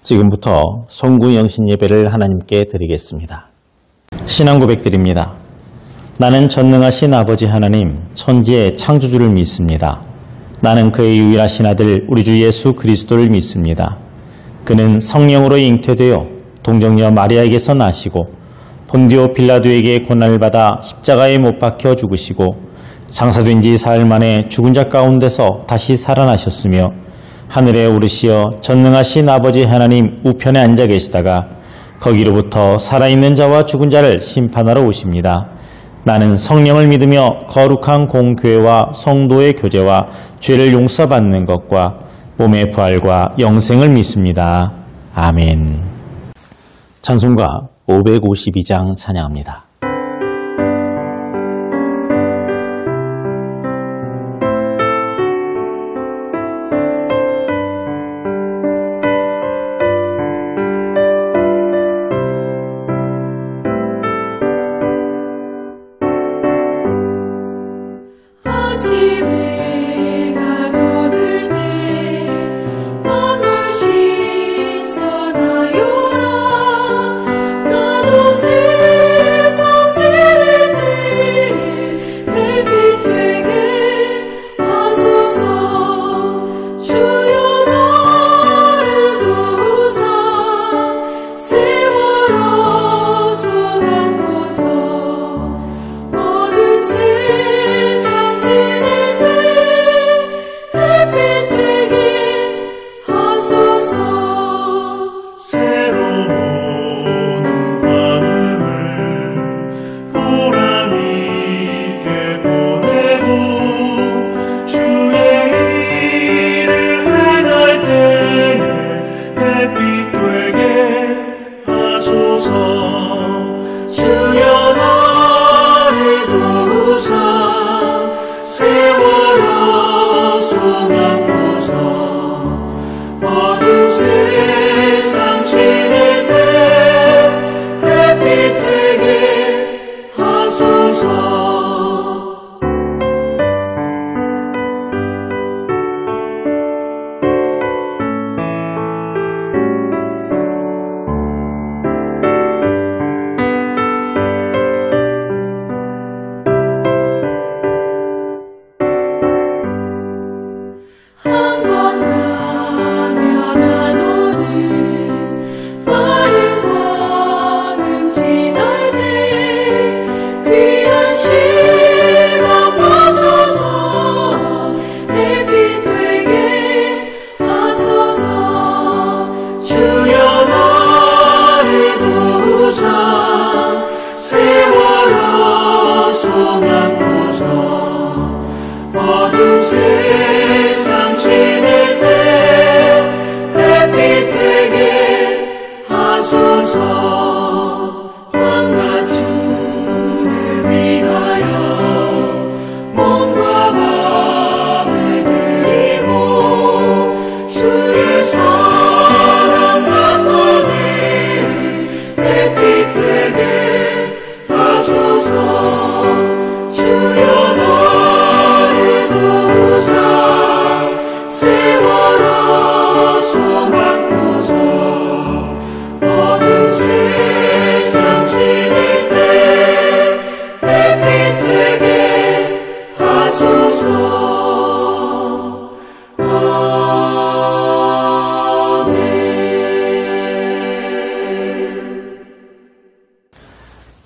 지금부터 송구 영신 예배를 하나님께 드리겠습니다. 신앙 고백드립니다. 나는 전능하신 아버지 하나님, 천지의 창조주를 믿습니다. 나는 그의 유일하신 아들 우리 주 예수 그리스도를 믿습니다. 그는 성령으로 잉태되어 동정녀 마리아에게서 나시고 본디오 빌라도에게 고난을 받아 십자가에 못 박혀 죽으시고 장사된 지 사흘 만에 죽은 자 가운데서 다시 살아나셨으며 하늘에 오르시어 전능하신 아버지 하나님 우편에 앉아 계시다가 거기로부터 살아있는 자와 죽은 자를 심판하러 오십니다. 나는 성령을 믿으며 거룩한 공교회와 성도의 교제와 죄를 용서받는 것과 몸의 부활과 영생을 믿습니다. 아멘. 찬송가 552장 찬양합니다.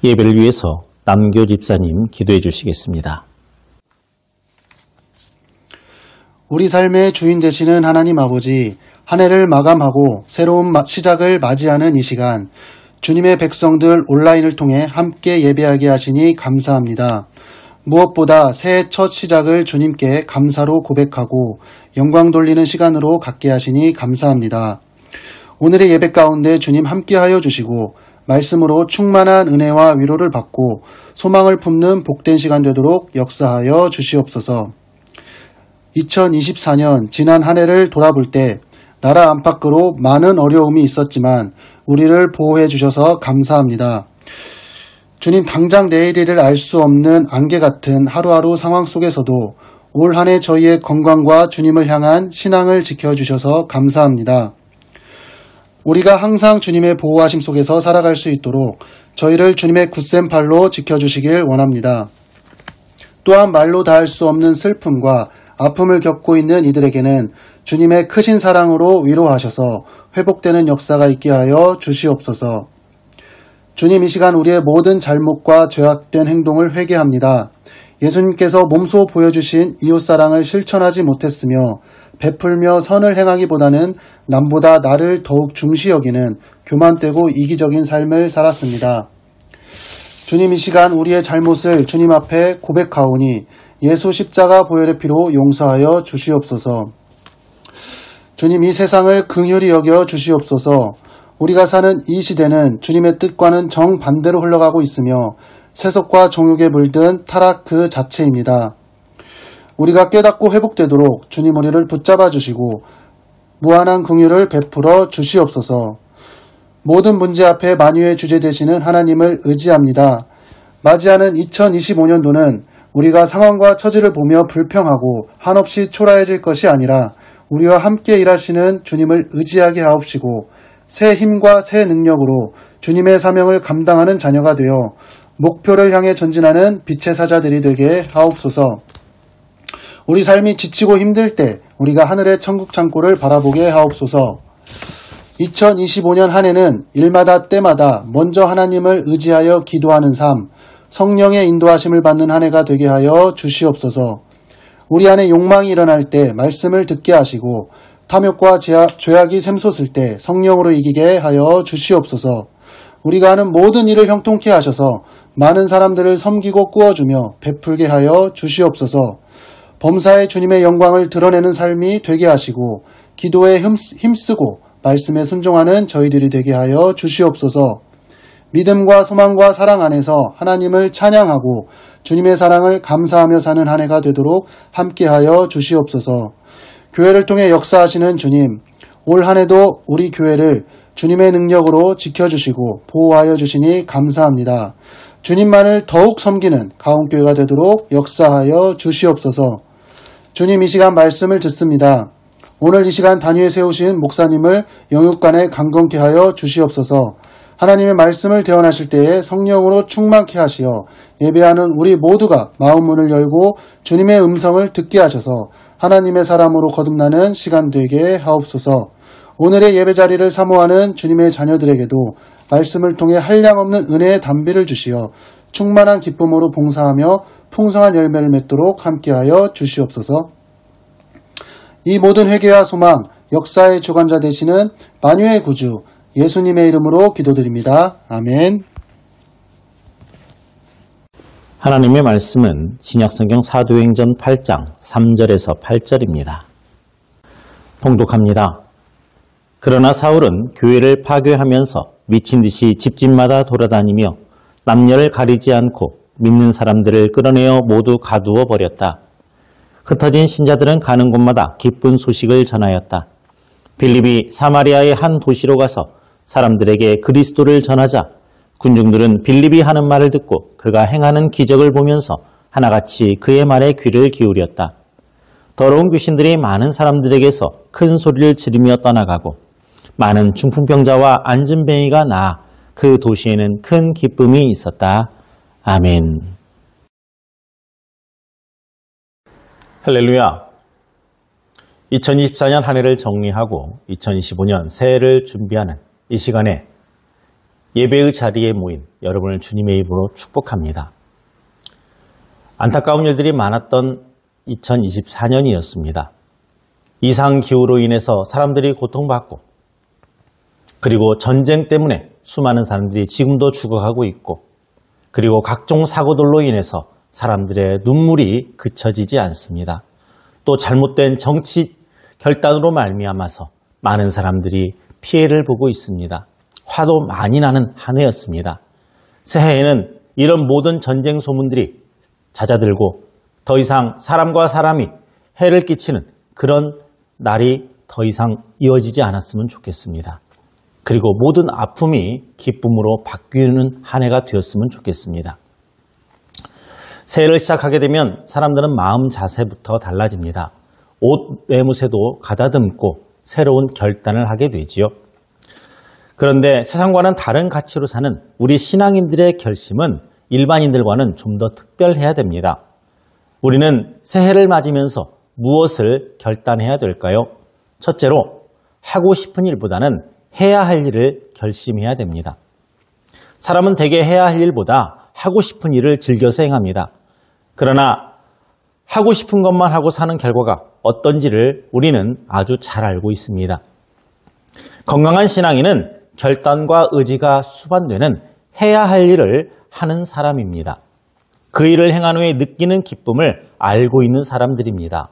예배를 위해서 남교 집사님 기도해 주시겠습니다. 우리 삶의 주인 되시는 하나님 아버지, 한 해를 마감하고 새로운 시작을 맞이하는 이 시간, 주님의 백성들 온라인을 통해 함께 예배하게 하시니 감사합니다. 무엇보다 새해 첫 시작을 주님께 감사로 고백하고 영광 돌리는 시간으로 갖게 하시니 감사합니다. 오늘의 예배 가운데 주님 함께하여 주시고 말씀으로 충만한 은혜와 위로를 받고 소망을 품는 복된 시간 되도록 역사하여 주시옵소서. 2024년 지난 한 해를 돌아볼 때 나라 안팎으로 많은 어려움이 있었지만 우리를 보호해 주셔서 감사합니다. 주님, 당장 내일 일을 알 수 없는 안개 같은 하루하루 상황 속에서도 올 한 해 저희의 건강과 주님을 향한 신앙을 지켜주셔서 감사합니다. 우리가 항상 주님의 보호하심 속에서 살아갈 수 있도록 저희를 주님의 굳센 팔로 지켜주시길 원합니다. 또한 말로 다할 수 없는 슬픔과 아픔을 겪고 있는 이들에게는 주님의 크신 사랑으로 위로하셔서 회복되는 역사가 있게 하여 주시옵소서. 주님, 이 시간 우리의 모든 잘못과 죄악된 행동을 회개합니다. 예수님께서 몸소 보여주신 이웃사랑을 실천하지 못했으며 베풀며 선을 행하기보다는 남보다 나를 더욱 중시 여기는 교만되고 이기적인 삶을 살았습니다. 주님, 이 시간 우리의 잘못을 주님 앞에 고백하오니 예수 십자가 보혈의 피로 용서하여 주시옵소서. 주님, 이 세상을 긍휼히 여겨 주시옵소서. 우리가 사는 이 시대는 주님의 뜻과는 정반대로 흘러가고 있으며 세속과 종욕에 물든 타락 그 자체입니다. 우리가 깨닫고 회복되도록 주님 우리를 붙잡아 주시고 무한한 긍휼을 베풀어 주시옵소서. 모든 문제 앞에 만유의 주제 되시는 하나님을 의지합니다. 맞이하는 2025년도는 우리가 상황과 처지를 보며 불평하고 한없이 초라해질 것이 아니라 우리와 함께 일하시는 주님을 의지하게 하옵시고 새 힘과 새 능력으로 주님의 사명을 감당하는 자녀가 되어 목표를 향해 전진하는 빛의 사자들이 되게 하옵소서. 우리 삶이 지치고 힘들 때 우리가 하늘의 천국 창고를 바라보게 하옵소서. 2025년 한 해는 일마다 때마다 먼저 하나님을 의지하여 기도하는 삶, 성령의 인도하심을 받는 한 해가 되게 하여 주시옵소서. 우리 안에 욕망이 일어날 때 말씀을 듣게 하시고 탐욕과 죄악이 샘솟을 때 성령으로 이기게 하여 주시옵소서. 우리가 하는 모든 일을 형통케 하셔서 많은 사람들을 섬기고 꾸어주며 베풀게 하여 주시옵소서. 범사에 주님의 영광을 드러내는 삶이 되게 하시고 기도에 힘쓰고 말씀에 순종하는 저희들이 되게 하여 주시옵소서. 믿음과 소망과 사랑 안에서 하나님을 찬양하고 주님의 사랑을 감사하며 사는 한 해가 되도록 함께하여 주시옵소서. 교회를 통해 역사하시는 주님, 올 한 해도 우리 교회를 주님의 능력으로 지켜주시고 보호하여 주시니 감사합니다. 주님만을 더욱 섬기는 가온교회가 되도록 역사하여 주시옵소서. 주님, 이 시간 말씀을 듣습니다. 오늘 이 시간 단위에 세우신 목사님을 영육간에 강건케 하여 주시옵소서. 하나님의 말씀을 대언하실 때에 성령으로 충만케 하시어 예배하는 우리 모두가 마음 문을 열고 주님의 음성을 듣게 하셔서 하나님의 사람으로 거듭나는 시간 되게 하옵소서. 오늘의 예배 자리를 사모하는 주님의 자녀들에게도 말씀을 통해 한량없는 은혜의 단비를 주시어 충만한 기쁨으로 봉사하며 풍성한 열매를 맺도록 함께하여 주시옵소서. 이 모든 회개와 소망, 역사의 주관자 되시는 만유의 구주 예수님의 이름으로 기도드립니다. 아멘. 하나님의 말씀은 신약성경 사도행전 8장 3절에서 8절입니다. 봉독합니다. 그러나 사울은 교회를 파괴하면서 미친 듯이 집집마다 돌아다니며 남녀를 가리지 않고 믿는 사람들을 끌어내어 모두 가두어 버렸다. 흩어진 신자들은 가는 곳마다 기쁜 소식을 전하였다. 빌립이 사마리아의 한 도시로 가서 사람들에게 그리스도를 전하자 군중들은 빌립이 하는 말을 듣고 그가 행하는 기적을 보면서 하나같이 그의 말에 귀를 기울였다. 더러운 귀신들이 많은 사람들에게서 큰 소리를 지르며 떠나가고 많은 중풍병자와 안진뱅이가 나아 그 도시에는 큰 기쁨이 있었다. 아멘. 할렐루야. 2024년 한 해를 정리하고 2025년 새해를 준비하는 이 시간에 예배의 자리에 모인 여러분을 주님의 이름으로 축복합니다. 안타까운 일들이 많았던 2024년이었습니다. 이상기후로 인해서 사람들이 고통받고 그리고 전쟁 때문에 수많은 사람들이 지금도 죽어가고 있고 그리고 각종 사고들로 인해서 사람들의 눈물이 그쳐지지 않습니다. 또 잘못된 정치 결단으로 말미암아서 많은 사람들이 피해를 보고 있습니다. 화도 많이 나는 한 해였습니다. 새해에는 이런 모든 전쟁 소문들이 잦아들고 더 이상 사람과 사람이 해를 끼치는 그런 날이 더 이상 이어지지 않았으면 좋겠습니다. 그리고 모든 아픔이 기쁨으로 바뀌는 한 해가 되었으면 좋겠습니다. 새해를 시작하게 되면 사람들은 마음 자세부터 달라집니다. 옷 매무새도 가다듬고 새로운 결단을 하게 되지요. 그런데 세상과는 다른 가치로 사는 우리 신앙인들의 결심은 일반인들과는 좀 더 특별해야 됩니다. 우리는 새해를 맞으면서 무엇을 결단해야 될까요? 첫째로 하고 싶은 일보다는 해야 할 일을 결심해야 됩니다. 사람은 대개 해야 할 일보다 하고 싶은 일을 즐겨서 행합니다. 그러나 하고 싶은 것만 하고 사는 결과가 어떤지를 우리는 아주 잘 알고 있습니다. 건강한 신앙인은 결단과 의지가 수반되는 해야 할 일을 하는 사람입니다. 그 일을 행한 후에 느끼는 기쁨을 알고 있는 사람들입니다.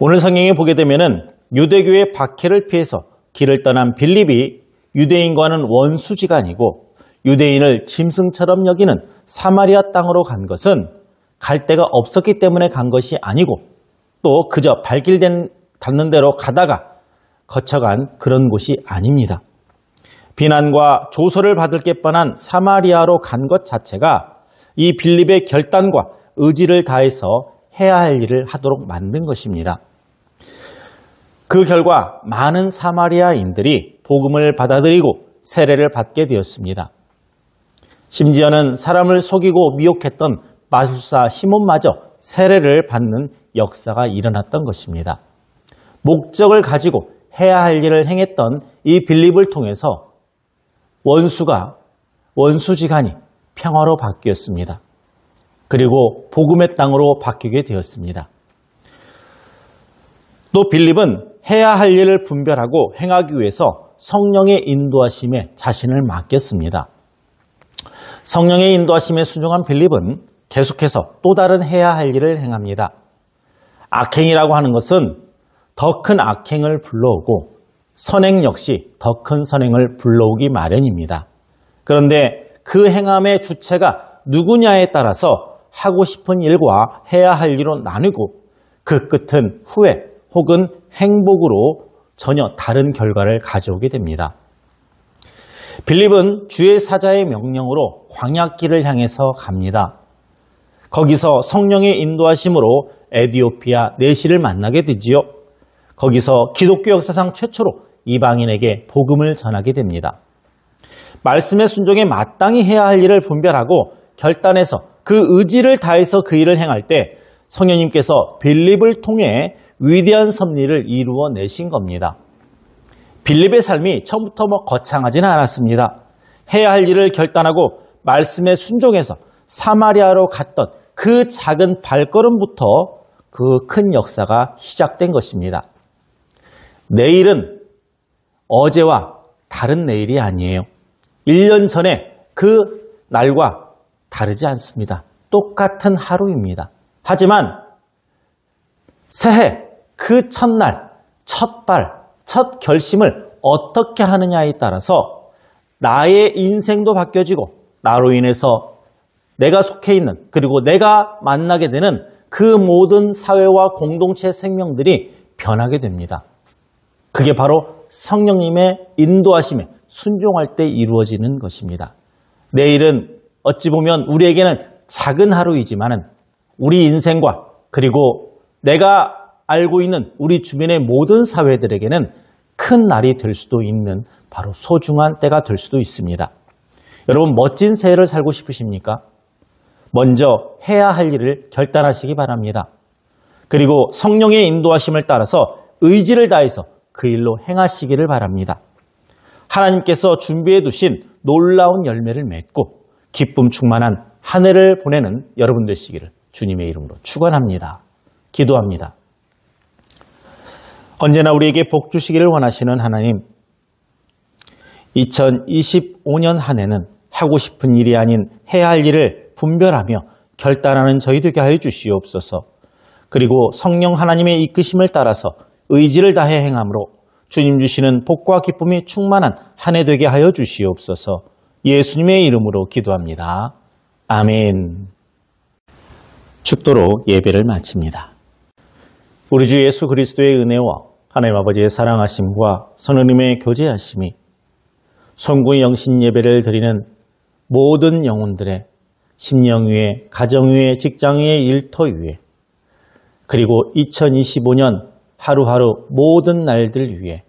오늘 성경에 보게 되면은 유대교의 박해를 피해서 길을 떠난 빌립이 유대인과는 원수지간이고 유대인을 짐승처럼 여기는 사마리아 땅으로 간 것은 갈 데가 없었기 때문에 간 것이 아니고 또 그저 발길 닿는 대로 가다가 거쳐간 그런 곳이 아닙니다. 비난과 조소를 받을 게 뻔한 사마리아로 간 것 자체가 이 빌립의 결단과 의지를 다해서 해야 할 일을 하도록 만든 것입니다. 그 결과 많은 사마리아인들이 복음을 받아들이고 세례를 받게 되었습니다. 심지어는 사람을 속이고 미혹했던 마술사 시몬마저 세례를 받는 역사가 일어났던 것입니다. 목적을 가지고 해야 할 일을 행했던 이 빌립을 통해서 원수지간이 평화로 바뀌었습니다. 그리고 복음의 땅으로 바뀌게 되었습니다. 또 빌립은 해야 할 일을 분별하고 행하기 위해서 성령의 인도하심에 자신을 맡겼습니다. 성령의 인도하심에 순종한 빌립은 계속해서 또 다른 해야 할 일을 행합니다. 악행이라고 하는 것은 더 큰 악행을 불러오고 선행 역시 더 큰 선행을 불러오기 마련입니다. 그런데 그 행함의 주체가 누구냐에 따라서 하고 싶은 일과 해야 할 일로 나누고 그 끝은 후회 혹은 행복으로 전혀 다른 결과를 가져오게 됩니다. 빌립은 주의 사자의 명령으로 광야길을 향해서 갑니다. 거기서 성령의 인도하심으로 에디오피아 내시를 만나게 되지요. 거기서 기독교 역사상 최초로 이방인에게 복음을 전하게 됩니다. 말씀의 순종에 마땅히 해야 할 일을 분별하고 결단해서 그 의지를 다해서 그 일을 행할 때 성령님께서 빌립을 통해 위대한 섭리를 이루어내신 겁니다. 빌립의 삶이 처음부터 거창하지는 않았습니다. 해야 할 일을 결단하고 말씀에 순종해서 사마리아로 갔던 그 작은 발걸음부터 그 큰 역사가 시작된 것입니다. 내일은 어제와 다른 내일이 아니에요. 1년 전에 그 날과 다르지 않습니다. 똑같은 하루입니다. 하지만 새해 그 첫날, 첫 결심을 어떻게 하느냐에 따라서 나의 인생도 바뀌어지고 나로 인해서 내가 속해 있는 그리고 내가 만나게 되는 그 모든 사회와 공동체 생명들이 변하게 됩니다. 그게 바로 성령님의 인도하심에 순종할 때 이루어지는 것입니다. 내일은 어찌 보면 우리에게는 작은 하루이지만 우리 인생과 그리고 내가 알고 있는 우리 주변의 모든 사회들에게는 큰 날이 될 수도 있는 바로 소중한 때가 될 수도 있습니다. 여러분 멋진 새해를 살고 싶으십니까? 먼저 해야 할 일을 결단하시기 바랍니다. 그리고 성령의 인도하심을 따라서 의지를 다해서 그 일로 행하시기를 바랍니다. 하나님께서 준비해 두신 놀라운 열매를 맺고 기쁨 충만한 한 해를 보내는 여러분 되시기를 주님의 이름으로 축원합니다. 기도합니다. 언제나 우리에게 복 주시기를 원하시는 하나님, 2025년 한 해는 하고 싶은 일이 아닌 해야 할 일을 분별하며 결단하는 저희 되게 하여 주시옵소서. 그리고 성령 하나님의 이끄심을 따라서 의지를 다해 행함으로 주님 주시는 복과 기쁨이 충만한 한 해 되게 하여 주시옵소서. 예수님의 이름으로 기도합니다. 아멘. 축도로 예배를 마칩니다. 우리 주 예수 그리스도의 은혜와 하나님 아버지의 사랑하심과 성령님의 교제하심이 성구의 영신 예배를 드리는 모든 영혼들의 심령 위에, 가정 위에, 직장 위에, 일터 위에, 그리고 2025년 하루하루 모든 날들 위에,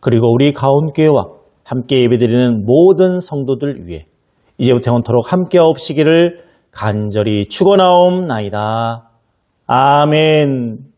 그리고 우리 가온교회와 함께 예배드리는 모든 성도들 위해 이제부터 영원토록 함께하옵시기를 간절히 축원하옵나이다. 아멘.